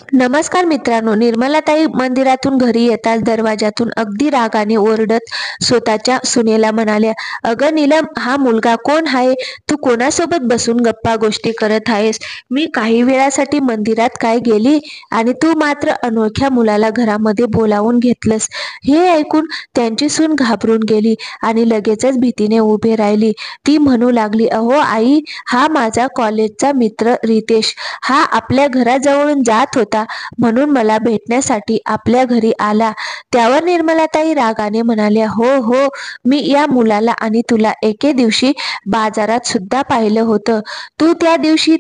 नमस्कार मित्रांनो, निर्मलाताई मंदिरातून घरी येताच दरवाजातून अगदी रागाने ओरडत स्वतःच्या सुनेला म्हणाल्या, "अगं नीलम, हा मुलगा कोण आहे? तू कोणासोबत बसून गप्पा गोष्टी करत आहेस? मी काही वेळासाठी मंदिरात काय गेली आणि तू मात्र अनोळख्या मुलाला घरामध्ये बोलावून घेतलंस." हे ऐकून त्यांची सून घाबरून गेली आणि लगेचच भीतीने उभी राहिली. ती म्हणू लागली, "अहो आई, हा माझा कॉलेजचा मित्र रितेश. हा आपल्या घराजवळून जात होता म्हणून मला भेटण्यासाठी आपल्या घरी आला." त्यावर निर्मलाताई रागाने म्हणाल्या, "हो हो, मी या मुलाला आणि तुला एके दिवशी बाजारात सुद्धा पाहिलं होतं. तू त्या दिवशी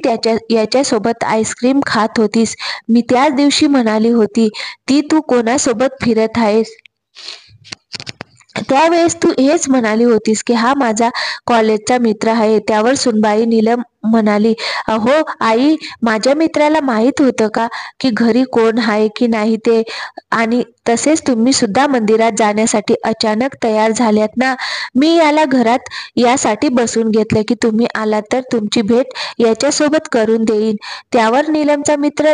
याच्यासोबत आईस्क्रीम खात होतीस. मी त्याच दिवशी म्हणाली होती, ती तू कोणासोबत फिरत आहेस? त्यावेळेस तू हेच म्हणाली होतीस की हा माझा कॉलेजचा मित्र आहे." त्यावर सुनबाई नीलम म्हणाली, "अहो आई, माझ्या मित्राला माहित होतं का की घरी कोण आहे की नाही ते? आणि तसेच तुम्ही सुद्धा मंदिरात जाण्यासाठी अचानक तयार झाल्यात ना. मी याला घरात यासाठी बसून घेतलं की तुम्ही आलात तर तुमची भेट याच्यासोबत करून देईन." त्यावर नीलमचा मित्र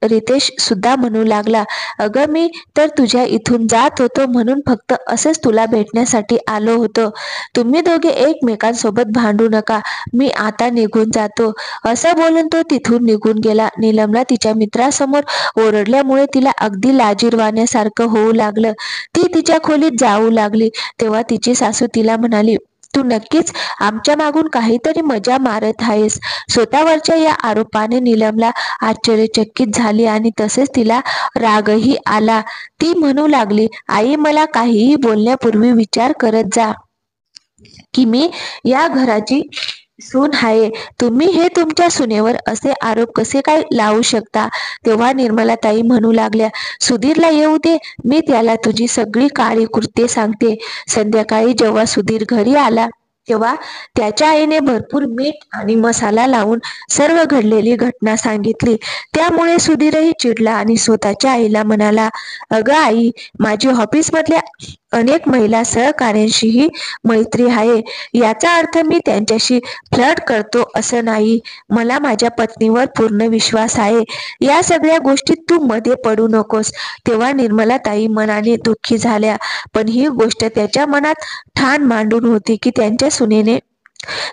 रितेश सुद्धा म्हणू लागला, "अगं मी तर तुझ्या इथून जात होतो म्हणून फक्त असंच तुला भेटण्यासाठी आलो होतो. तुम्ही दोघे एकमेकांसोबत भांडू नका. मी आता निघून जातो." असं बोलून तो तिथून निघून गेला. नीलमला तिच्या मित्रासमोर ओरडल्यामुळे तिला अगदी लाजिरवाण्यासारखं होऊ लागलं. ती तिच्या खोलीत जाऊ लागली तेव्हा तिची सासू तिला म्हणाली, "तू नक्कीच आमच्या मागून काहीतरी मजा मारत आहेस." स्वतःवरच्या या आरोपाने नीलमला आश्चर्यचकित झाली आणि तसेच तिला रागही आला. ती म्हणू लागली, "आई, मला काहीही बोलण्यापूर्वी विचार करत जा की मी या घराची सून आहे. तुम्ही हे तुमच्या सुनेवर असे आरोप कसे काय लावू शकता?" तेव्हा निर्मलाताई म्हणू लागल्या, "सुधीरला येऊ दे, मी त्याला तुझी सगळी काळी कृत्ये सांगते." संध्याकाळी जेव्हा सुधीर घरी आला तेव्हा त्याच्या आईने भरपूर मीठ आणि मसाला लावून सर्व घडलेली घटना सांगितली. त्यामुळे सुधीरही चिडला आणि स्वतःच्या आईला म्हणाला, "अगं आई, माझी ऑफिसमधल्या अनेक महिला सहकाऱ्यांशीही मैत्री आहे. याचा अर्थ मी त्यांच्याशी फ्लर्ट करतो असं नाही. मला माझ्या पत्नीवर पूर्ण विश्वास आहे. या सगळ्या गोष्टीत तू मध्ये पडू नकोस." तेव्हा निर्मलाताई मनाने दुःखी झाल्या, पण ही गोष्ट त्याच्या मनात ठाण मांडून होती की त्यांच्या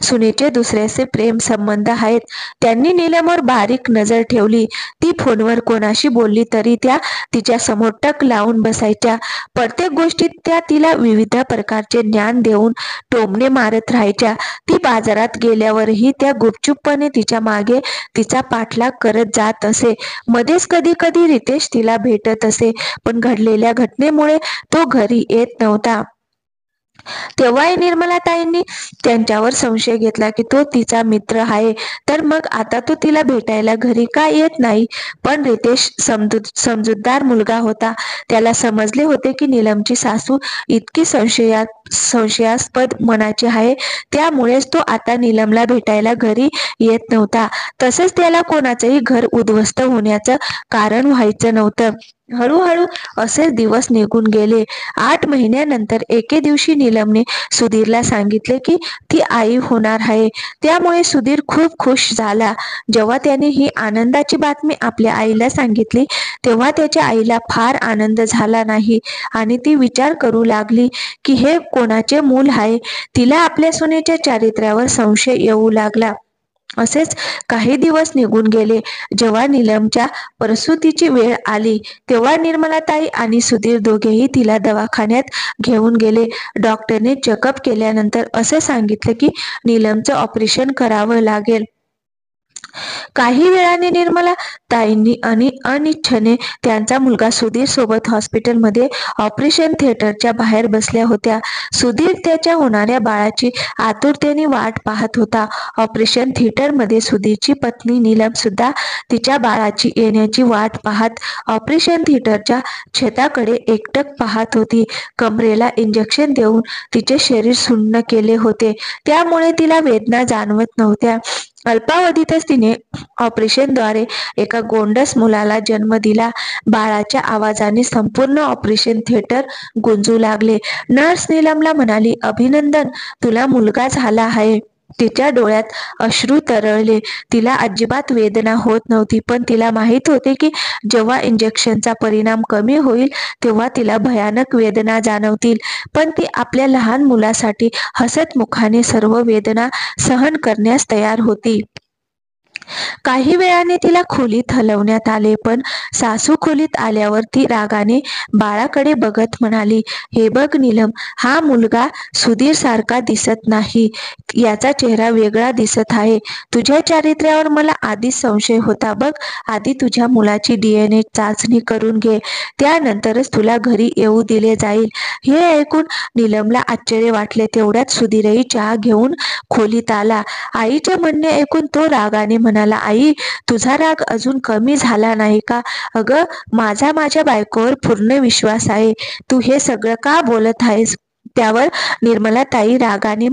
सुनेचे दुसऱ्याचे प्रेम संबंध आहेत. त्यांनी नीलमवर बारीक नजर ठेवली. ती फोनवर कोणाशी बोलली तरी त्या तिच्या समोर टक लावून बसायच्या. प्रत्येक गोष्टीत त्या तिला विविध प्रकारचे ज्ञान देऊन टोमणे मारत राहायच्या. ती बाजारात गेल्यावरही त्या गुपचूपपणे तिच्या मागे तिचा पाठलाग करत जात असे. मध्येच कधी कधी रितेश तिला भेटत असे, पण घडलेल्या घटनेमुळे तो घरी येत नव्हता. तेव्हाही निर्मलाताईंनी त्यांच्यावर संशय घेतला की तो तिचा मित्र आहे, तर मग आता तो तिला भेटायला घरी का येत नाही? पण रितेश समजूतदार मुलगा होता. त्याला समजले होते की नीलमची सासू इतकी संशयास्पद मनाची आहे, त्यामुळेच तो आता नीलमला भेटायला घरी येत नव्हता. तसंच त्याला कोणाचंही घर उद्ध्वस्त होण्याचं कारण व्हायचं नव्हतं. हळूहळू असे दिवस निघून गेले. 8 महिन्यानंतर एके दिवशी नीलमने सुधीरला सांगितले की ती आई होणार आहे. त्यामुळे सुधीर खूप खुश झाला. जेव्हा त्याने ही आनंदाची बातमी आपल्या आईला सांगितली तेव्हा त्याच्या आईला फार आनंद झाला नाही आणि ती विचार करू लागली की हे कोणाचे मूल आहे. तिला आपल्या सुनेच्या चारित्र्यावर संशय येऊ लागला. असेच काही दिवस निघून गेले. जेव्हा नीलमच्या प्रसूतीची वेळ आली तेव्हा निर्मलाताई आणि सुधीर दोघेही तिला दवाखान्यात घेऊन गेले. डॉक्टरने चेकअप केल्यानंतर असं सांगितलं की नीलमचं ऑपरेशन करावं लागेल. काही वेळाने निर्मला ताईंनी अनिच्छेने त्यांचा मुलगा सुधीर सोबत हॉस्पिटलमध्ये ऑपरेशन थिएटरच्या बाहेर बसल्या होत्या. सुधीर त्याच्या होणाऱ्या बाळाची आतुरतेने वाट पाहत होता. ऑपरेशन थिएटरमध्ये सुधीरची पत्नी नीलम सुद्धा तिच्या बाळाची येण्याची वाट पाहत ऑपरेशन थिएटरच्या छताकडे एकटक पाहत होती. कमरेला इंजेक्शन देऊन तिचे शरीर सुन्न केले होते, त्यामुळे तिला वेदना जाणवत नव्हत्या. अल्पावधीतच तिने ऑपरेशनद्वारे एका गोंडस मुलाला जन्म दिला. बाळाच्या आवाजाने संपूर्ण ऑपरेशन थिएटर गुंजू लागले. नर्स नीलमला म्हणाली, "अभिनंदन, तुला मुलगा झाला आहे." तिच्या डोळ्यात अश्रू तरळले. तिला अजिबात वेदना होत नव्हती, पण तिला माहीत होते की जेव्हा इंजेक्शनचा परिणाम कमी होईल तेव्हा तिला भयानक वेदना जाणवतील. पण ती आपल्या लहान मुलासाठी हसतमुखाने सर्व वेदना सहन करण्यास तयार होती. काही वेळाने तिला खोलीत हलवण्यात आले, पण सासू खोलीत आल्यावर ती रागाने बाळाकडे बघत म्हणाली, हे बघ नीलम, हा मुलगा सुधीर सारखा दिसत नाही. याचा चेहरा वेगळा दिसत आहे. तुझ्या चारित्र्यावर मला आधीच संशय होता बघ. आधी तुझ्या मुलाची DNA चाचणी करून घे, त्यानंतरच तुला घरी येऊ दिले जाईल. हे ऐकून नीलमला आश्चर्य वाटले. तेवढ्यात सुधीरही चहा घेऊन खोलीत आला. आईचे म्हणणे ऐकून तो रागाने म्हणाला, आई, तुझा राग अजून कमी झाला नाही का? अगं, माझ्या बायकोवर पूर्ण विश्वास आहे. तू हे सगळं का बोलत आहेस? त्यावर निर्मलाताई रागाने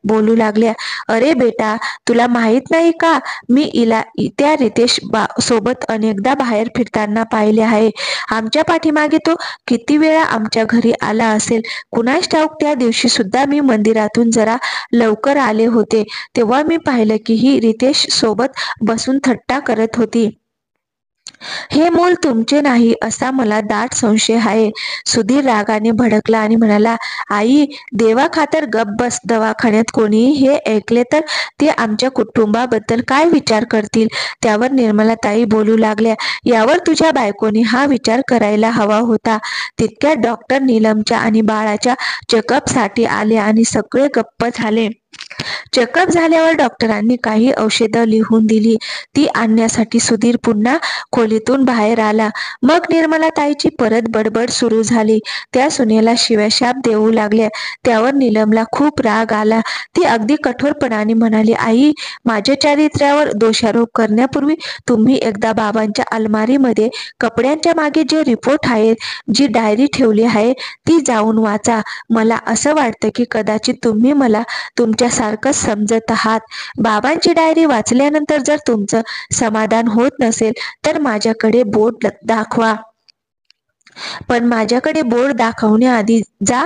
बोलू लागल्या, अरे बेटा, तुला माहित नाही का? मी इला त्या रितेश सोबत अनेकदा बाहेर फिरताना पाहिले आहे. आमच्या पाठीमागे तो किती वेळा आमच्या घरी आला असेल कुणास ठाऊक. त्या दिवशी सुद्धा मी मंदिरातून जरा लवकर आले होते, तेव्हा मी पाहिलं की ही रितेश सोबत बसून थट्टा करत होती. हे मूल तुमचे नाही असा मला दाट संशय आहे. सुधीर रागाने भडकला आणि म्हणाला, आई, देवाखातर गप्प बस. दवाखान्यात कोणीही हे ऐकले तर ते आमच्या कुटुंबाबद्दल काय विचार करतील? त्यावर निर्मलाताई बोलू लागल्या, यावर तुझ्या बायकोने हा विचार करायला हवा होता. तितक्यात डॉक्टर नीलमच्या आणि बाळाच्या चेकअपसाठी आले आणि सगळे गप्प झाले. चेकअप झाल्यावर डॉक्टरांनी काही औषधं लिहून दिली. ती आणण्यासाठी सुधीर पुन्हा खोलीतून बाहेर आला. मग निर्मलाताईची परत बडबड सुरू झाली. त्या सुनेला शिव्याशाप देऊ लागल्या. त्यावर नीलमला खूप राग आला. ती अगदी कठोरपणाने म्हणाली, आई, माझ्या चारित्र्यावर दोषारोप करण्यापूर्वी तुम्ही एकदा बाबांच्या अलमारीमध्ये कपड्यांच्या मागे जे रिपोर्ट आहेत, जी डायरी ठेवली आहे, ती जाऊन वाचा. मला असं वाटतं की कदाचित तुम्ही मला तुमच्यासारखंच समजत आहात. बाबांची डायरी वाचल्यानंतर जर तुमचं समाधान होत नसेल तर माझ्याकडे बोट दाखवा. पण माझ्याकडे बोर्ड दाखवण्याआधी जा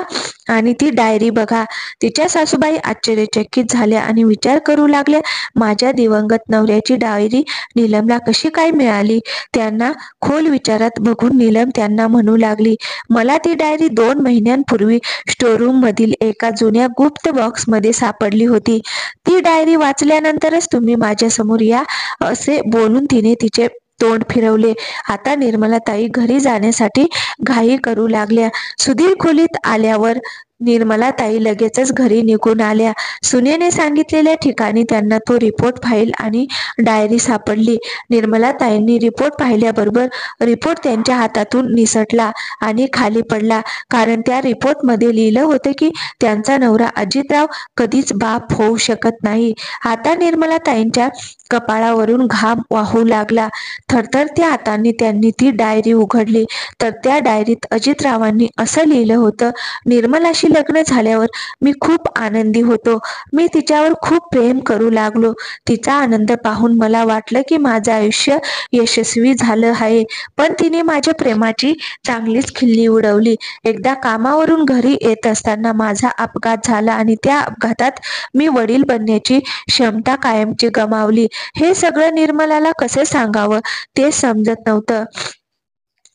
आणि ती डायरी बघा. तिच्या सासूबाई आश्चर्यचकित झाल्या आणि विचार करू लागल्या, माझ्या दिवंगत नवऱ्याची डायरी नीलमला कशी काय मिळाली? त्यांना खोल विचारात बघून नीलम त्यांना म्हणू लागली, मला ती डायरी 2 महिन्यांपूर्वी स्टोरूम मधील एका जुन्या गुप्त बॉक्समध्ये सापडली होती. ती डायरी वाचल्यानंतरच तुम्ही माझ्यासमोर या, असे बोलून तिने तिचे तोंड फिरवले. आता निर्मलाताई घरी जाण्यासाठी घाई करू लागल्या. सुधीर खोलीत आल्यावर निर्मलाताई लगेचच घरी निघून आल्या. सुनेने सांगितलेल्या ठिकाणी त्यांना तो रिपोर्ट फाईल आणि डायरी सापडली. निर्मलाताईंनी रिपोर्ट पाहिल्याबरोबर रिपोर्ट त्यांच्या हातातून निसटला आणि खाली पडला, कारण त्या रिपोर्टमध्ये लिहिलं होतं की त्यांचा नवरा अजितराव कधीच बाप होऊ शकत नाही. आता निर्मलाताईंच्या कपाळावरून घाम वाहू लागला. थरथरत्या हातांनी त्यांनी ती डायरी उघडली, तर त्या डायरीत अजितरावांनी असं लिहिलं होतं, निर्मलाशी लग्न झाल्यावर मी खूप आनंदी होतो. मी तिच्यावर खूप प्रेम करू लागलो. तिचा आनंद पाहून मला वाटलं की माझं आयुष्य यशस्वी झालं आहे. पण तिने माझ्या प्रेमाची चांगलीच खिल्ली उडवली. एकदा कामावरून घरी येत असताना माझा अपघात झाला आणि त्या अपघातात मी वडील बनण्याची क्षमता कायमची गमावली. हे सगळं निर्मलाला कसं सांगावं ते समजत नव्हतं.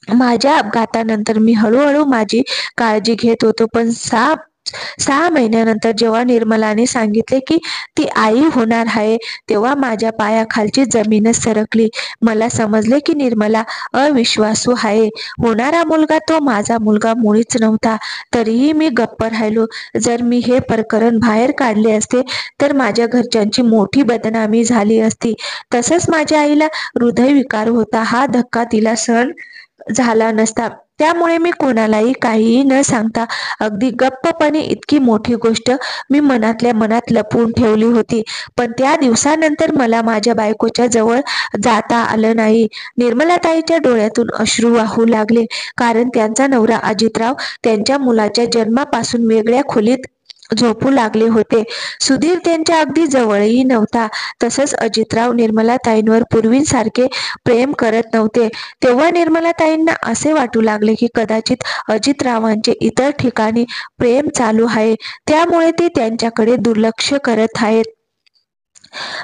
माझ्या अपघातानंतर मी हळूहळू माझी काळजी घेत होतो, पण 6 महिन्यानंतर जेव्हा निर्मलाने सांगितले की ती आई होणार आहे, तेव्हा माझ्या पायाखालची जमीनच सरकली. मला समजले की निर्मला अविश्वासू आहे. होणारा मुलगा तो माझा मुलगा मुळीच नव्हता. तरीही मी गप्प राहिलो. जर मी हे प्रकरण बाहेर काढले असते तर माझ्या घरच्यांची मोठी बदनामी झाली असती. तसंच माझ्या आईला हृदयविकार होता, हा धक्का तिला सहन झाला नसता. त्यामुळे मी कोणालाही काहीही न सांगता अगदी गप्पपणे इतकी मोठी गोष्ट मी मनातल्या मनात लपवून ठेवली होती. पण त्या दिवसानंतर मला माझ्या बायकोच्या जवळ जाता आलं नाही. निर्मलाताईच्या डोळ्यातून अश्रू वाहू लागले, कारण त्यांचा नवरा अजितराव त्यांच्या मुलाच्या जन्मापासून वेगळ्या खोलीत झोपू लागले होते. सुधीर त्यांच्या अगदी जवळही नव्हता. तसंच अजितराव निर्मलाताईंवर पूर्वीसारखे प्रेम करत नव्हते. तेव्हा निर्मलाताईंना असे वाटू लागले की कदाचित अजितरावांचे इतर ठिकाणी प्रेम चालू आहे, त्यामुळे ते त्यांच्याकडे दुर्लक्ष करत आहेत.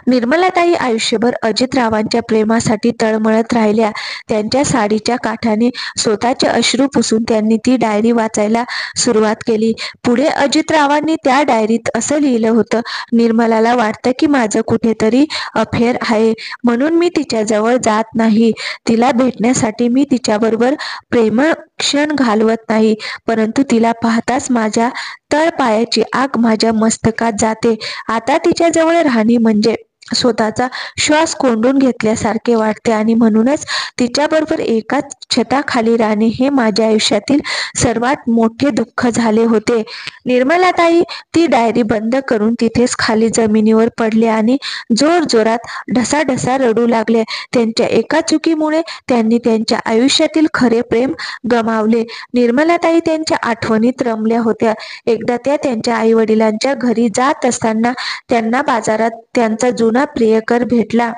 निर्मलाताई आयुष्यभर अजितरावांच्या प्रेमासाठी तळमळत राहिल्या. त्यांच्या साडीच्या काठाने स्वतःचे अश्रू पुसून त्यांनी ती डायरी वाचायला सुरुवात केली. पुढे अजितरावांनी त्या डायरीत असं लिहिलं होतं, निर्मलाला वाटतं की माझं कुठेतरी अफेअर आहे, म्हणून मी तिच्याजवळ जात नाही. तिला भेटण्यासाठी मी तिच्याबरोबर प्रेमळ क्षण घालवत नाही, परंतु तिला पाहताच माझ्या तळपायाची आग माझ्या मस्तकात जाते. आता तिच्याजवळ राहणे म्हणजे स्वतःचा श्वास कोंडून घेतल्यासारखे वाटते आणि म्हणूनच तिच्याबरोबर एकाच छताखाली राहणे हे माझ्या आयुष्यातील सर्वात मोठे दुःख झाले होते. निर्मलाताई ती डायरी बंद करून तिथेच खाली जमिनीवर पडले आणि जोरजोरात ढसाढसा रडू लागले. त्यांच्या एका चुकीमुळे त्यांनी त्यांच्या आयुष्यातील खरे प्रेम गमावले. निर्मलाताई त्यांच्या आठवणीत रमल्या होत्या. एकदा त्या त्यांच्या आईवडिलांच्या घरी जात असताना त्यांना बाजारात त्यांचा जुना प्रियकर भेटला.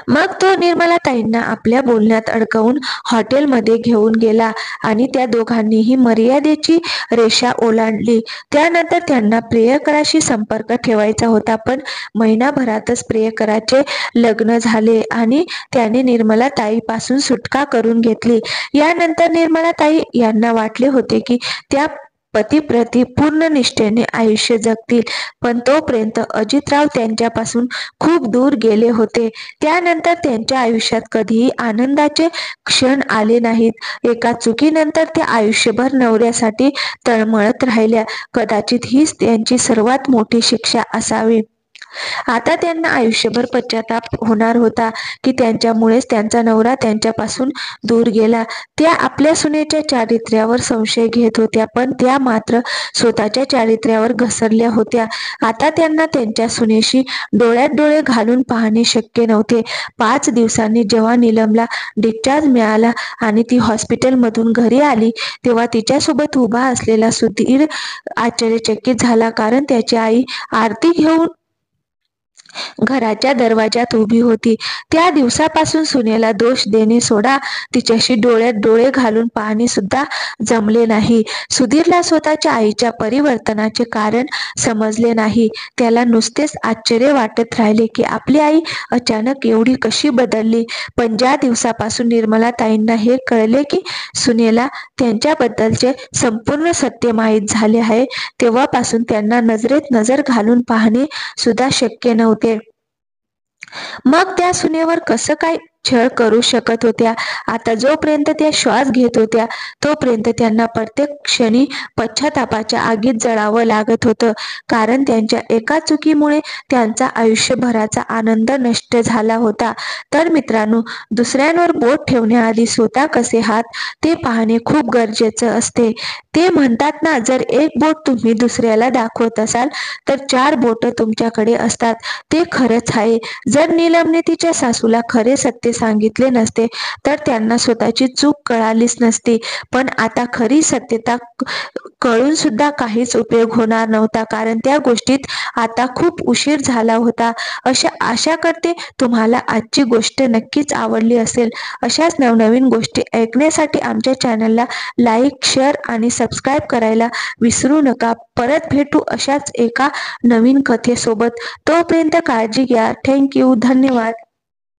मग तो निर्मलाताईंना आपल्या बोलण्यात अडकवून हॉटेलमध्ये घेऊन गेला आणि त्या दोघांनीही मर्यादेची रेषा ओलांडली. त्यानंतर त्यांना प्रियकराशी संपर्क ठेवायचा होता, पण महिनाभरातच प्रियकराचे लग्न झाले आणि त्याने निर्मलाताईपासून सुटका करून घेतली. यानंतर निर्मलाताई यांना वाटले होते की त्या पतीप्रती पूर्ण निष्ठेने आयुष्य जगतील, पण तोपर्यंत अजितराव त्यांच्यापासून खूप दूर गेले होते. त्यानंतर त्यांच्या आयुष्यात कधीही आनंदाचे क्षण आले नाहीत. एका चुकीनंतर त्या आयुष्यभर नवऱ्यासाठी तळमळत राहिल्या. कदाचित हीच त्यांची सर्वात मोठी शिक्षा असावी. आता त्यांना आयुष्यभर पश्चाताप होणार होता की त्यांच्यामुळेच त्यांचा नवरा त्यांच्यापासून दूर गेला. त्या आपल्या सुनेच्या चारित्र्यावर संशय घेत होत्या, पण त्या मात्र स्वतःच्या चारित्र्यावर घसरल्या होत्या. आता त्यांना त्यांच्या सुनेशी डोळ्यात डोळे घालून पाहणे शक्य नव्हते. 5 दिवसांनी जेव्हा नीलमला डिस्चार्ज मिळाला आणि ती हॉस्पिटलमधून घरी आली, तेव्हा तिच्यासोबत उभा असलेला सुधीर आश्चर्यचकित झाला, कारण त्याची आई आरती घेऊन घराच्या दरवाजात उभी होती. त्या दिवसापासून सुनेला दोष देणे सोडा, तिच्याशी डोळ्यात डोळे घालून पाहणे सुद्धा जमले नाही. सुधीरला स्वतःच्या आईच्या परिवर्तनाचे कारण समजले नाही. त्याला नुसतेच आश्चर्य वाटत राहिले की आपली आई अचानक एवढी कशी बदलली. पण ज्या दिवसापासून निर्मलाताईंना हे कळले की सुनेला त्यांच्याबद्दलचे संपूर्ण सत्य माहीत झाले आहे, तेव्हापासून त्यांना नजरेत नजर घालून पाहणे सुद्धा शक्य नव्हते. मग त्या सुनेवर कसं काय छळ करू शकत होत्या? आता जोपर्यंत त्या श्वास घेत होत्या तोपर्यंत त्यांना प्रत्येक क्षणी पश्चातापाच्या आगीत जळावं लागत होतं, कारण त्यांच्या एका चुकीमुळे त्यांचा आयुष्यभराचा आनंद नष्ट झाला होता. तर मित्रांनो, दुसऱ्यांवर बोट ठेवण्याआधी स्वतः कसे आहात ते पाहणे खूप गरजेचं असते. ते म्हणतात ना, जर एक बोट तुम्ही दुसऱ्याला दाखवत असाल तर 4 बोटं तुमच्याकडे असतात. ते खरंच आहे. जर नीलमने तिच्या सासूला खरे सत्य सांगितले नसते तर त्यांना स्वतःची चूक कळालीच नसती. पण आता खरी सत्यता कळून सुद्धा काहीच उपयोग होणार नव्हता, कारण त्या गोष्टीत आता खूप उशीर झाला होता. आशा करते तुम्हाला आजची गोष्ट नक्कीच आवडली असेल. अशाच नवनवीन गोष्टी ऐकण्यासाठी आमच्या चॅनलला लाईक, शेअर आणि सबस्क्राईब करायला विसरू नका. परत भेटू अशाच एका नवीन कथेसोबत. तोपर्यंत काळजी घ्या. थँक्यू. धन्यवाद.